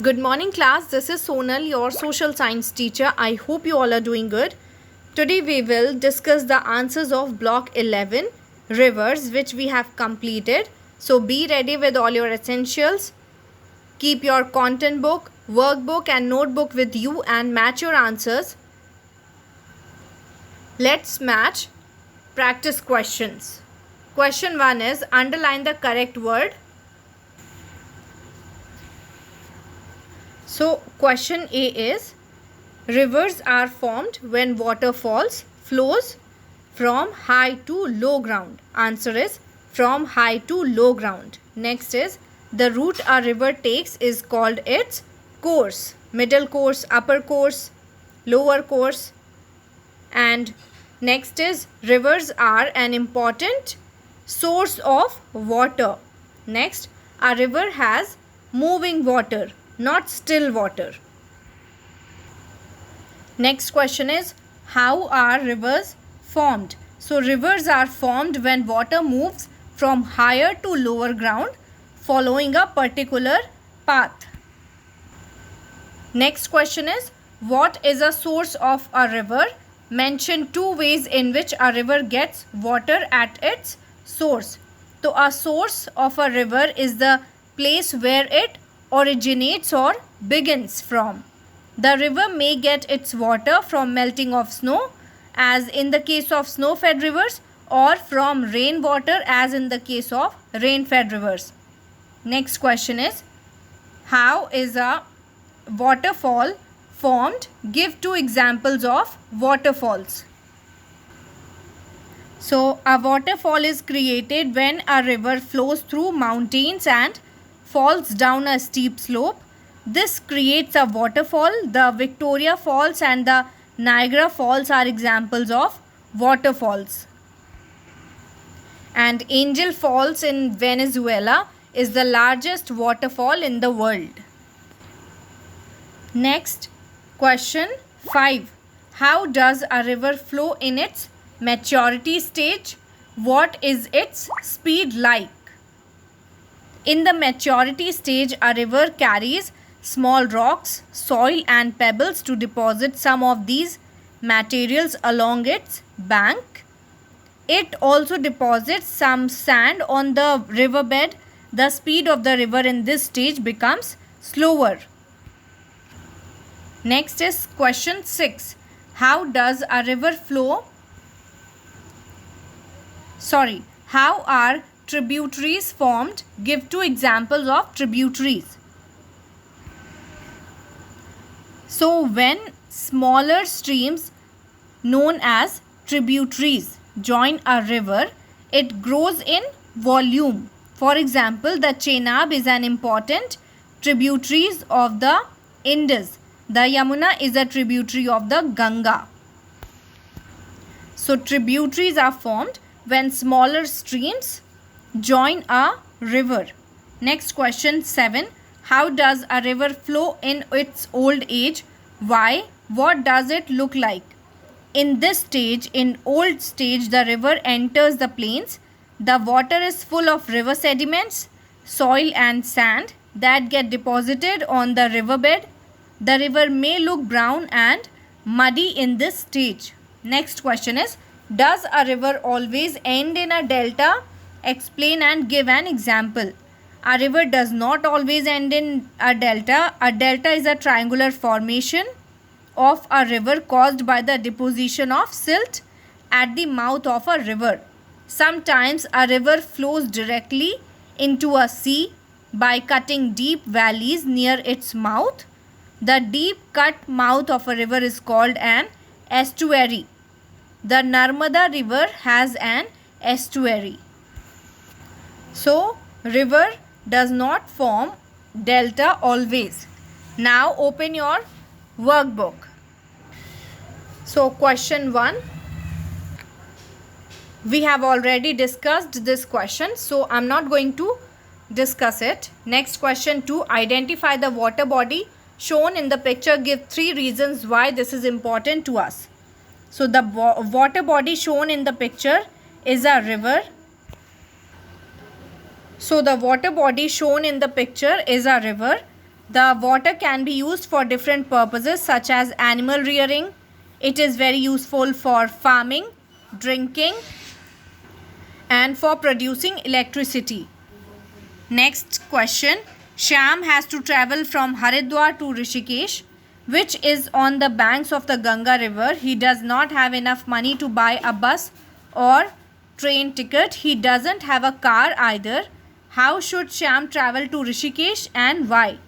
Good morning, class. This is Sonal, your social science teacher. I hope you all are doing good. Today we will discuss the answers of block 11 rivers, which we have completed. So be ready with all your essentials. Keep your content book, workbook and notebook with you and match your answers. Let's match practice questions. Question 1 is underline the correct word. So question A is rivers are formed when water flows from high to low ground. Answer is from high to low ground. Next is the route a river takes is called its course. Middle course, upper course, lower course. And next is rivers are an important source of water. Next, a river has moving water, not still water. Next question is how are rivers formed? So rivers are formed when water moves from higher to lower ground following a particular path. Next question is what is a source of a river? Mention two ways in which a river gets water at its source. So a source of a river is the place where it originates or begins from. The river may get its water from melting of snow, as in the case of snow-fed rivers, or from rainwater, as in the case of rain-fed rivers. Next question is how is a waterfall formed? Give two examples of waterfalls. So a waterfall is created when a river flows through mountains and falls down a steep slope. This creates a waterfall. The Victoria Falls and the Niagara Falls are examples of waterfalls. And Angel Falls in Venezuela is the largest waterfall in the world. Next, question 5. How does a river flow in its maturity stage? What is its speed like? In the maturity stage, a river carries small rocks, soil and pebbles to deposit some of these materials along its bank. It also deposits some sand on the riverbed. The speed of the river in this stage becomes slower. Next is question 6. How does a river flow? How are tributaries formed? Give two examples of tributaries. So when smaller streams known as tributaries join a river, it grows in volume. For example, the Chenab is an important tributary of the Indus. The Yamuna is a tributary of the Ganga. So tributaries are formed when smaller streams join a river. Next question 7. How does a river flow in its old age? Why? What does it look like? In this stage, in old stage, the river enters the plains. The water is full of river sediments, soil and sand that get deposited on the riverbed. The river may look brown and muddy in this stage. Next question is, does a river always end in a delta? Explain and give an example. A river does not always end in a delta. A delta is a triangular formation of a river caused by the deposition of silt at the mouth of a river. Sometimes a river flows directly into a sea by cutting deep valleys near its mouth. The deep cut mouth of a river is called an estuary. The Narmada river has an estuary. So, river does not form delta always. Now open your workbook. So question 1. We have already discussed this question, so I'm not going to discuss it. Next question 2. Identify the water body shown in the picture. Give 3 reasons why this is important to us. So the water body shown in the picture is a river. So the water body shown in the picture is a river. The water can be used for different purposes such as animal rearing. It is very useful for farming, drinking, and for producing electricity. Next question. Shyam has to travel from Haridwar to Rishikesh, which is on the banks of the Ganga river. He does not have enough money to buy a bus or train ticket. He doesn't have a car either. How should Shyam travel to Rishikesh and why?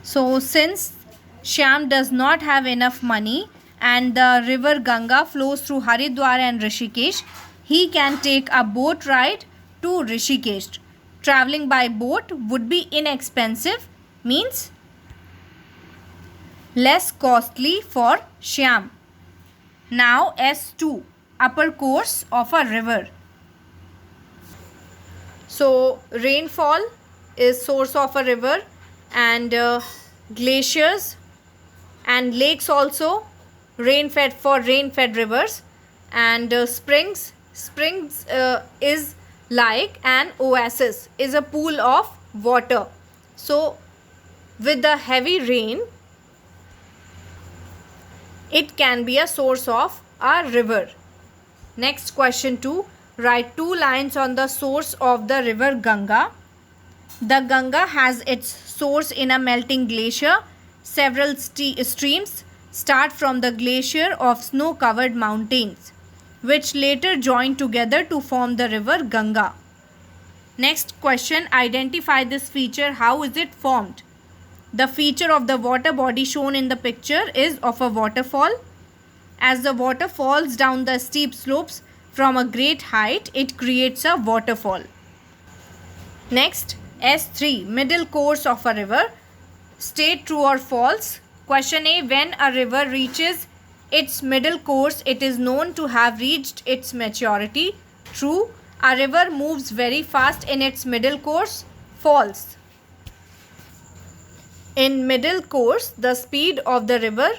So since Shyam does not have enough money and the river Ganga flows through Haridwar and Rishikesh, he can take a boat ride to Rishikesh. Traveling by boat would be inexpensive, means less costly for Shyam. Now S2, upper course of a river. So rainfall is source of a river, and glaciers and lakes also rain-fed rivers, and springs is like an oasis, is a pool of water. So with the heavy rain it can be a source of a river. Next question 2. Write 2 lines on the source of the river Ganga. The Ganga has its source in a melting glacier. Several streams start from the glacier of snow-covered mountains, which later join together to form the river Ganga. Next question. Identify this feature. How is it formed? The feature of the water body shown in the picture is of a waterfall. As the water falls down the steep slopes from a great height, it creates a waterfall. Next, S3, middle course of a river. State true or false. Question A. When a river reaches its middle course, it is known to have reached its maturity. True. A river moves very fast in its middle course. False. In middle course, the speed of the river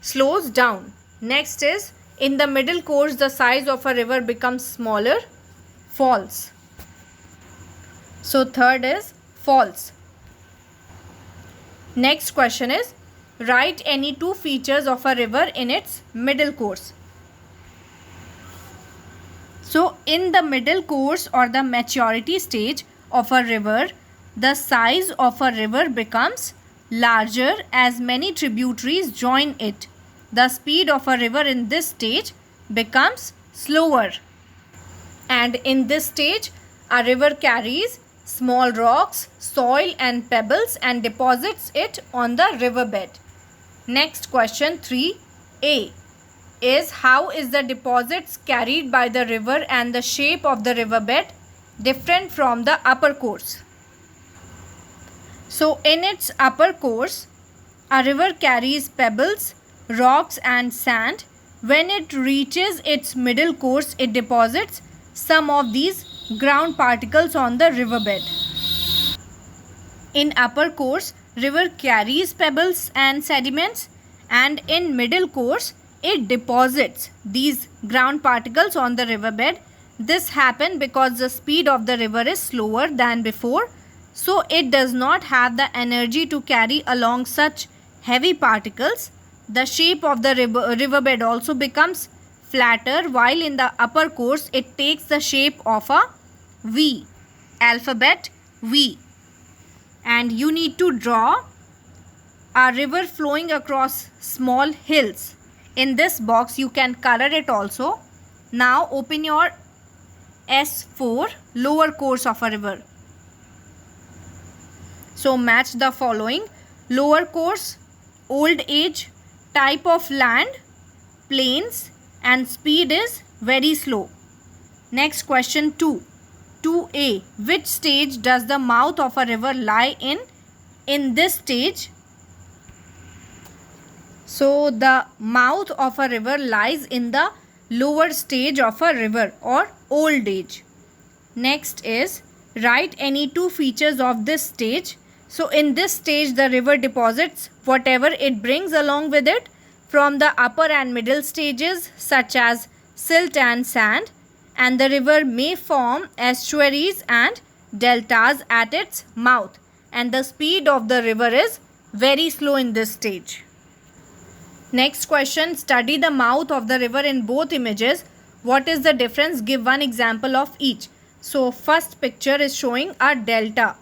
slows down. Next is, in the middle course, the size of a river becomes smaller. False. So third is false. Next question is, write any 2 features of a river in its middle course. So in the middle course or the maturity stage of a river, the size of a river becomes larger as many tributaries join it. The speed of a river in this stage becomes slower. And in this stage, a river carries small rocks, soil and pebbles and deposits it on the riverbed. Next question 3A is, how is the deposits carried by the river and the shape of the riverbed different from the upper course? So in its upper course, a river carries pebbles, rocks and sand. When it reaches its middle course, it deposits some of these ground particles on the riverbed. In upper course, river carries pebbles and sediments, and in middle course, it deposits these ground particles on the riverbed. This happens because the speed of the river is slower than before, so it does not have the energy to carry along such heavy particles. The shape of the riverbed also becomes flatter, while in the upper course it takes the shape of a V, alphabet V. And you need to draw a river flowing across small hills. In this box you can color it also. Now open your S4, lower course of a river. So match the following. Lower course, old age, type of land, plains, and speed is very slow. Next question 2. 2A. Which stage does the mouth of a river lie in? In this stage, so the mouth of a river lies in the lower stage of a river or old age. Next is, write any 2 features of this stage. So in this stage, the river deposits whatever it brings along with it from the upper and middle stages such as silt and sand, and the river may form estuaries and deltas at its mouth. and the speed of the river is very slow in this stage. Next question, study the mouth of the river in both images. What is the difference? Give one example of each. So first picture is showing a delta.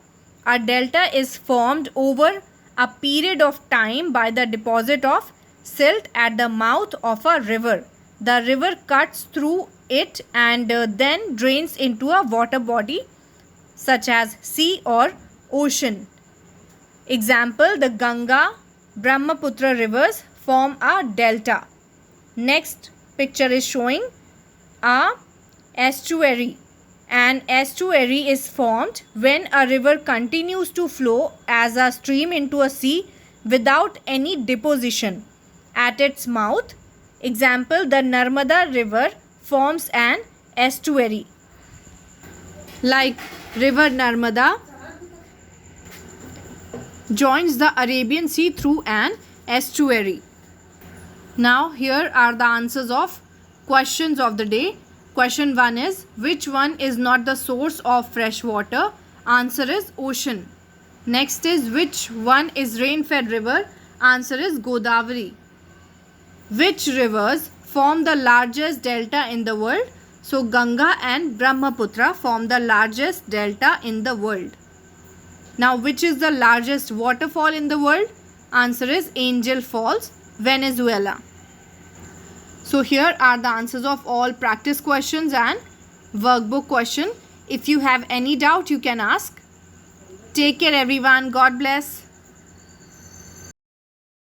A delta is formed over a period of time by the deposit of silt at the mouth of a river. The river cuts through it and then drains into a water body such as sea or ocean. Example, the Ganga, Brahmaputra rivers form a delta. Next picture is showing a estuary. An estuary is formed when a river continues to flow as a stream into a sea without any deposition at its mouth. Example, the Narmada river forms an estuary. Like river Narmada joins the Arabian Sea through an estuary. Now here are the answers of questions of the day. Question 1 is, which one is not the source of fresh water? Answer is ocean. Next is, which one is rain-fed river? Answer is Godavari. Which rivers form the largest delta in the world? So Ganga and Brahmaputra form the largest delta in the world. Now, which is the largest waterfall in the world? Answer is Angel Falls, Venezuela. So here are the answers of all practice questions and workbook question. If you have any doubt, you can ask. Take care everyone. God bless.